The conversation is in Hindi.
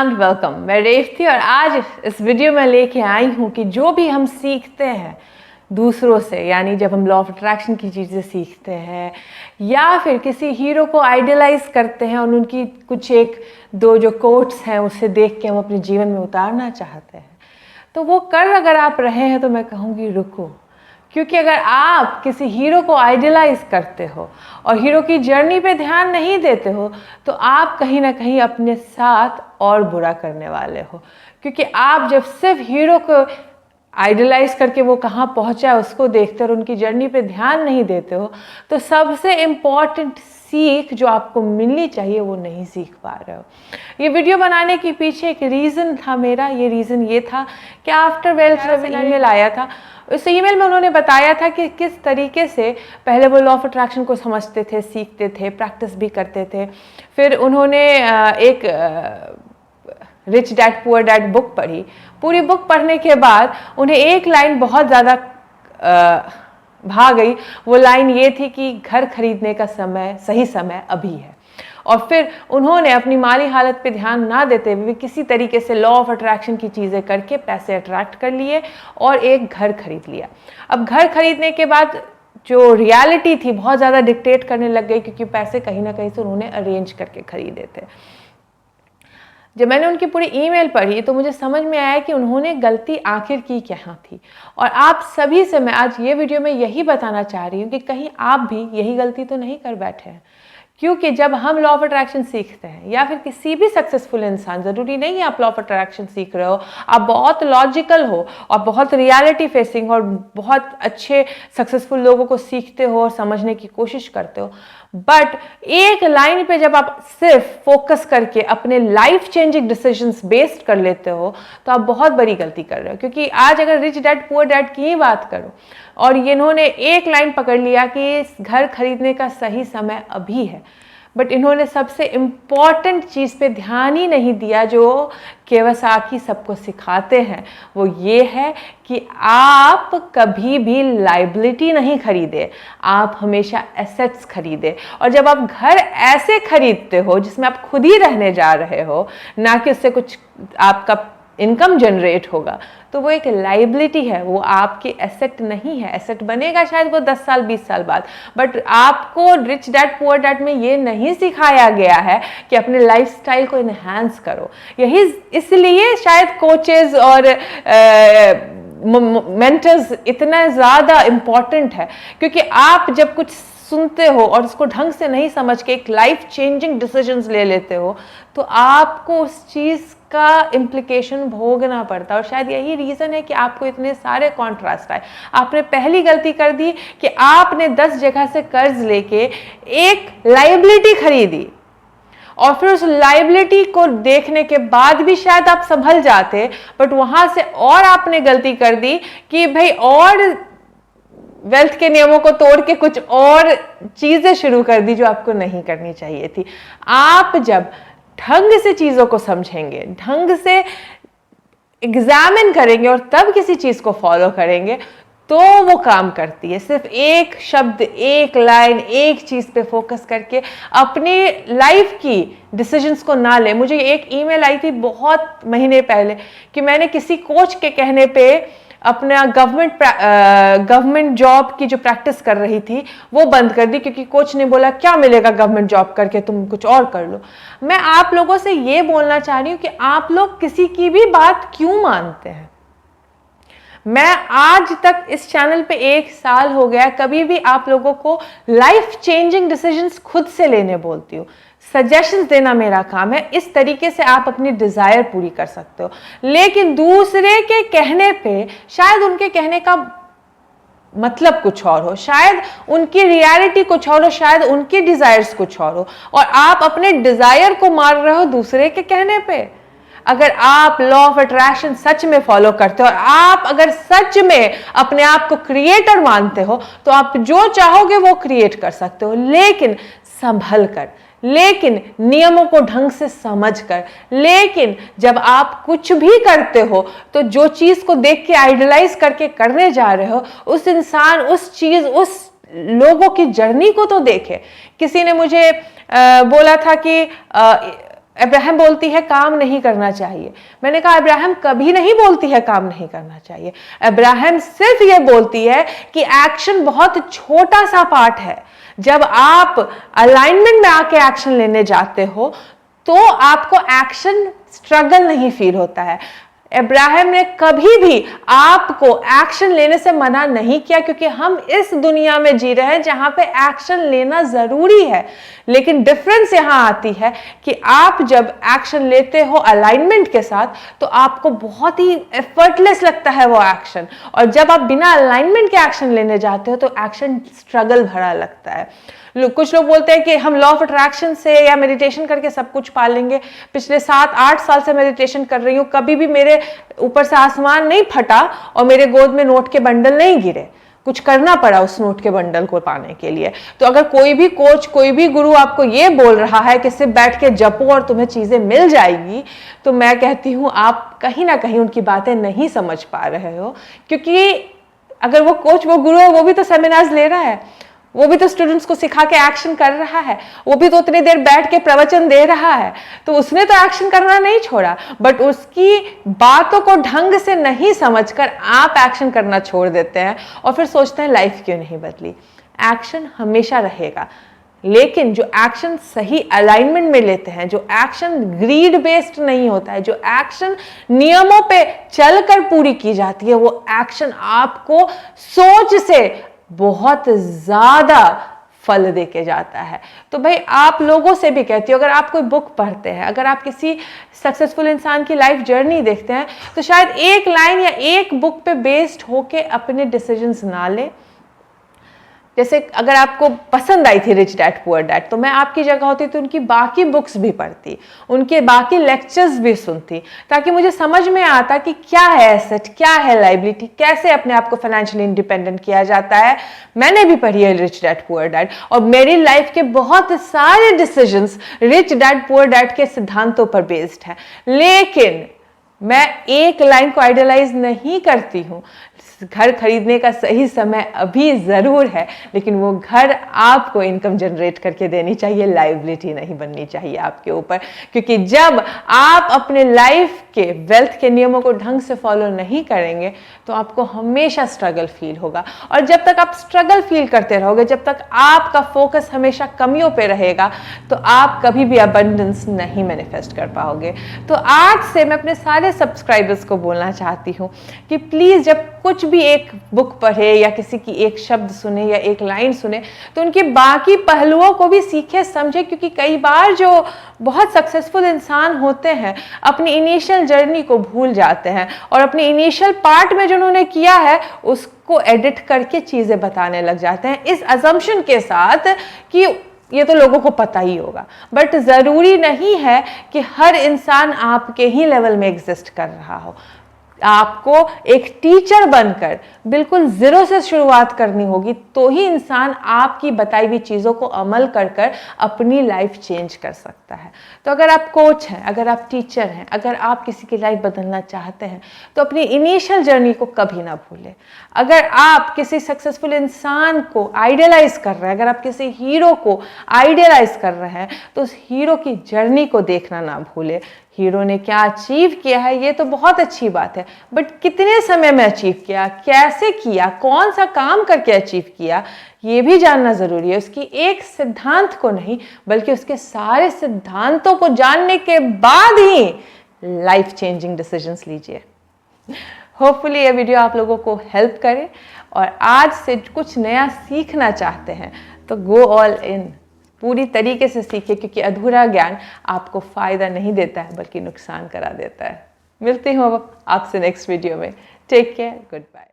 Everyone, welcome. मैं रेवती और आज इस वीडियो में लेके आई हूँ कि जो भी हम सीखते हैं दूसरों से, यानी जब हम लॉ ऑफ अट्रैक्शन की चीज़ें सीखते हैं या फिर किसी हीरो को आइडियलाइज करते हैं और उनकी कुछ एक दो जो कोट्स हैं उसे देख के हम अपने जीवन में उतारना चाहते हैं, तो वो कर अगर आप रहे हैं तो मैं कहूँगी रुको। क्योंकि अगर आप किसी हीरो को आइडियलाइज करते हो और हीरो की जर्नी पे ध्यान नहीं देते हो तो आप कहीं ना कहीं अपने साथ और बुरा करने वाले हो। क्योंकि आप जब सिर्फ हीरो को आइडियलाइज करके वो कहाँ पहुँचा है उसको देखते हो और उनकी जर्नी पे ध्यान नहीं देते हो तो सबसे इम्पॉर्टेंट सीख जो आपको मिलनी चाहिए वो नहीं सीख पा रहे हो। ये वीडियो बनाने के पीछे एक रीज़न था मेरा। ये रीज़न ये था कि आफ्टर 12th ईमेल आया था। उस ईमेल में उन्होंने बताया था कि किस तरीके से पहले वो लॉ ऑफ अट्रैक्शन को समझते थे, सीखते थे, प्रैक्टिस भी करते थे। फिर उन्होंने एक rich dad poor dad book पढ़ी। पूरी बुक पढ़ने के बाद उन्हें एक लाइन बहुत ज़्यादा भा गई। वो लाइन ये थी कि घर खरीदने का समय, सही समय अभी है। और फिर उन्होंने अपनी माली हालत पे ध्यान ना देते हुए किसी तरीके से लॉ ऑफ अट्रैक्शन की चीज़ें करके पैसे अट्रैक्ट कर लिए और एक घर खरीद लिया। अब घर खरीदने के बाद जो रियलिटी थी बहुत ज़्यादा डिक्टेट करने लग गई, क्योंकि पैसे कहीं ना कहीं से उन्होंने अरेंज करके खरीदे थे। जब मैंने उनकी पूरी ईमेल पढ़ी तो मुझे समझ में आया कि उन्होंने गलती आखिर की क्या थी। और आप सभी से मैं आज ये वीडियो में यही बताना चाह रही हूँ कि कहीं आप भी यही गलती तो नहीं कर बैठे हैं। क्योंकि जब हम लॉ ऑफ अट्रैक्शन सीखते हैं या फिर किसी भी सक्सेसफुल इंसान, ज़रूरी नहीं है आप लॉ ऑफ अट्रैक्शन सीख रहे हो, आप बहुत लॉजिकल हो और बहुत रियलिटी फेसिंग और बहुत अच्छे सक्सेसफुल लोगों को सीखते हो और समझने की कोशिश करते हो, बट एक लाइन पे जब आप सिर्फ फोकस करके अपने लाइफ चेंजिंग डिसीजंस बेस्ड कर लेते हो तो आप बहुत बड़ी गलती कर रहे हो। क्योंकि आज अगर रिच डैड पुअर डैड की ही बात करो और इन्होंने एक लाइन पकड़ लिया कि घर खरीदने का सही समय अभी है, बट इन्होंने सबसे इम्पॉर्टेंट चीज़ पे ध्यान ही नहीं दिया जो कियोसाकी सबको सिखाते हैं। वो ये है कि आप कभी भी लाइबिलिटी नहीं खरीदे, आप हमेशा एसेट्स खरीदे। और जब आप घर ऐसे खरीदते हो जिसमें आप खुद ही रहने जा रहे हो, ना कि उससे कुछ आपका इनकम जनरेट होगा, तो वो एक लाइबिलिटी है, वो आपकी एसेट नहीं है। एसेट बनेगा शायद वो 10 साल 20 साल बाद, बट आपको रिच डैड पुअर डैड में ये नहीं सिखाया गया है कि अपने लाइफस्टाइल को इन्हांस करो। यही इसलिए शायद कोचेस और मेंटर्स इतना ज़्यादा इम्पॉर्टेंट है, क्योंकि आप जब कुछ सुनते हो और उसको ढंग से नहीं समझ के एक लाइफ चेंजिंग डिसीजंस ले लेते हो तो आपको उस चीज़ का इम्प्लीकेशन भोगना पड़ता है। और शायद यही रीज़न है कि आपको इतने सारे कॉन्ट्रास्ट आए। आपने पहली गलती कर दी कि आपने 10 जगह से कर्ज लेके एक लाइबिलिटी खरीदी और फिर उस लाइबिलिटी को देखने के बाद भी शायद आप संभल जाते, बट वहां से और आपने गलती कर दी कि भाई और वेल्थ के नियमों को तोड़ के कुछ और चीजें शुरू कर दी जो आपको नहीं करनी चाहिए थी। आप जब ढंग से चीजों को समझेंगे, ढंग से एग्जामिन करेंगे और तब किसी चीज को फॉलो करेंगे तो वो काम करती है। सिर्फ एक शब्द, एक लाइन, एक चीज पे फोकस करके अपनी लाइफ की डिसीजंस को ना ले। मुझे एक ईमेल आई थी बहुत महीने पहले कि मैंने किसी कोच के कहने पे अपना गवर्नमेंट जॉब की जो प्रैक्टिस कर रही थी वो बंद कर दी, क्योंकि कोच ने बोला क्या मिलेगा गवर्नमेंट जॉब करके, तुम कुछ और कर लो। मैं आप लोगों से ये बोलना चाह रही हूँ कि आप लोग किसी की भी बात क्यों मानते हैं। मैं आज तक इस चैनल पे 1 साल हो गया, कभी भी आप लोगों को लाइफ चेंजिंग डिसीजंस खुद से लेने बोलती हूँ। सजेशंस देना मेरा काम है, इस तरीके से आप अपनी डिजायर पूरी कर सकते हो। लेकिन दूसरे के कहने पे शायद उनके कहने का मतलब कुछ और हो, शायद उनकी रियलिटी कुछ और हो, शायद उनकी डिजायर्स कुछ और हो, और आप अपने डिजायर को मार रहे हो दूसरे के कहने पे। अगर आप लॉ ऑफ अट्रैक्शन सच में फॉलो करते हो और आप अगर सच में अपने आप को क्रिएटर मानते हो तो आप जो चाहोगे वो क्रिएट कर सकते हो, लेकिन संभल कर, लेकिन नियमों को ढंग से समझकर। लेकिन जब आप कुछ भी करते हो तो जो चीज को देख के आइडलाइज करके करने जा रहे हो, उस इंसान, उस चीज, उस लोगों की जर्नी को तो देखे। किसी ने मुझे बोला था कि अब्राहम बोलती है काम नहीं करना चाहिए। मैंने कहा अब्राहम कभी नहीं बोलती है काम नहीं करना चाहिए। अब्राहम सिर्फ ये बोलती है कि एक्शन बहुत छोटा सा पार्ट है। जब आप अलाइनमेंट में आके एक्शन लेने जाते हो तो आपको एक्शन स्ट्रगल नहीं फील होता है। अब्राहम ने कभी भी आपको एक्शन लेने से मना नहीं किया, क्योंकि हम इस दुनिया में जी रहे हैं जहां पे एक्शन लेना जरूरी है। लेकिन डिफरेंस यहां आती है कि आप जब एक्शन लेते हो अलाइनमेंट के साथ तो आपको बहुत ही एफर्टलेस लगता है वो एक्शन, और जब आप बिना अलाइनमेंट के एक्शन लेने जाते हो तो एक्शन स्ट्रगल भरा लगता है। कुछ लोग बोलते हैं कि हम लॉ ऑफ अट्रैक्शन से या मेडिटेशन करके सब कुछ पा लेंगे। पिछले 7-8 साल से मेडिटेशन कर रही हूँ, कभी भी मेरे ऊपर से आसमान नहीं फटा और मेरे गोद में नोट के बंडल नहीं गिरे। कुछ करना पड़ा उस नोट के बंडल को पाने के लिए। तो अगर कोई भी कोच, कोई भी गुरु आपको ये बोल रहा है कि सिर्फ बैठ के जपो और तुम्हें चीजें मिल जाएगी, तो मैं कहती हूँ आप कहीं ना कहीं उनकी बातें नहीं समझ पा रहे हो। क्योंकि अगर वो कोच, वो गुरु है, वो भी तो सेमिनार्स ले रहा है, वो भी तो स्टूडेंट्स को सिखा के एक्शन कर रहा है, वो भी तो उतनी देर बैठ के प्रवचन दे रहा है, तो उसने तो एक्शन करना नहीं छोड़ा। बट उसकी बातों को ढंग से नहीं समझकर आप एक्शन करना छोड़ देते हैं और फिर सोचते हैं लाइफ क्यों नहीं बदली। एक्शन हमेशा रहेगा, लेकिन जो एक्शन सही अलाइनमेंट में लेते हैं, जो एक्शन ग्रीड बेस्ड नहीं होता है, जो एक्शन नियमों पे चलकर पूरी की जाती है, वो एक्शन आपको सोच से बहुत ज्यादा फल देके जाता है। तो भाई आप लोगों से भी कहती हूँ, अगर आप कोई बुक पढ़ते हैं, अगर आप किसी सक्सेसफुल इंसान की लाइफ जर्नी देखते हैं, तो शायद एक लाइन या एक बुक पे बेस्ड होके अपने डिसीजंस ना लें। जैसे अगर आपको पसंद आई थी रिच डैड पुअर डैड, तो मैं आपकी जगह होती तो उनकी बाकी बुक्स भी पढ़ती, उनके बाकी लेक्चर्स भी सुनती, ताकि मुझे समझ में आता कि क्या है एसेट, क्या है लाइबिलिटी, कैसे अपने आप को फाइनेंशियली इंडिपेंडेंट किया जाता है। मैंने भी पढ़ी है रिच डैड पुअर डैड, और मेरी लाइफ के बहुत सारे decisions rich dad poor dad के सिद्धांतों पर बेस्ड है। लेकिन मैं एक लाइन को आइडियलाइज नहीं करती हूँ। घर खरीदने का सही समय अभी ज़रूर है, लेकिन वो घर आपको इनकम जनरेट करके देनी चाहिए, लायबिलिटी नहीं बननी चाहिए आपके ऊपर। क्योंकि जब आप अपने लाइफ के वेल्थ के नियमों को ढंग से फॉलो नहीं करेंगे तो आपको हमेशा स्ट्रगल फील होगा, और जब तक आप स्ट्रगल फील करते रहोगे, जब तक आपका फोकस हमेशा कमियों पे रहेगा, तो आप कभी भी अबंडेंस नहीं मैनिफेस्ट कर पाओगे। तो आज से मैं अपने सारे सब्सक्राइबर्स को बोलना चाहती हूँ कि प्लीज़ जब कुछ भी एक बुक पढ़े या किसी की एक शब्द सुने या एक लाइन सुने, तो उनके बाकी पहलुओं को भी सीखे समझे। क्योंकि कई बार जो बहुत सक्सेसफुल इंसान होते हैं अपनी इनिशियल जर्नी को भूल जाते हैं, और अपनी इनिशियल पार्ट में जो उन्होंने किया है उसको एडिट करके चीज़ें बताने लग जाते हैं, इस अजम्पशन के साथ कि ये तो लोगों को पता ही होगा। बट ज़रूरी नहीं है कि हर इंसान आपके ही लेवल में एग्जिस्ट कर रहा हो। आपको एक टीचर बनकर बिल्कुल ज़ीरो से शुरुआत करनी होगी, तो ही इंसान आपकी बताई हुई चीज़ों को अमल कर कर अपनी लाइफ चेंज कर सकता है। तो अगर आप कोच हैं, अगर आप टीचर हैं, अगर आप किसी की लाइफ बदलना चाहते हैं, तो अपनी इनिशियल जर्नी को कभी ना भूलें। अगर आप किसी सक्सेसफुल इंसान को आइडियलाइज कर रहे हैं, अगर आप किसी हीरो को आइडियलाइज कर रहे हैं, तो उस हीरो की जर्नी को देखना ना भूलें। हीरो ने क्या अचीव किया है ये तो बहुत अच्छी बात है, बट कितने समय में अचीव किया, कैसे किया, कौन सा काम करके अचीव किया, ये भी जानना ज़रूरी है। उसकी एक सिद्धांत को नहीं, बल्कि उसके सारे सिद्धांतों को जानने के बाद ही लाइफ चेंजिंग डिसीजंस लीजिए। होपफुली ये वीडियो आप लोगों को हेल्प करे, और आज से कुछ नया सीखना चाहते हैं तो गो ऑल इन, पूरी तरीके से सीखिए। क्योंकि अधूरा ज्ञान आपको फ़ायदा नहीं देता है बल्कि नुकसान करा देता है। मिलती हूँ अब आपसे नेक्स्ट वीडियो में। Take care, good bye.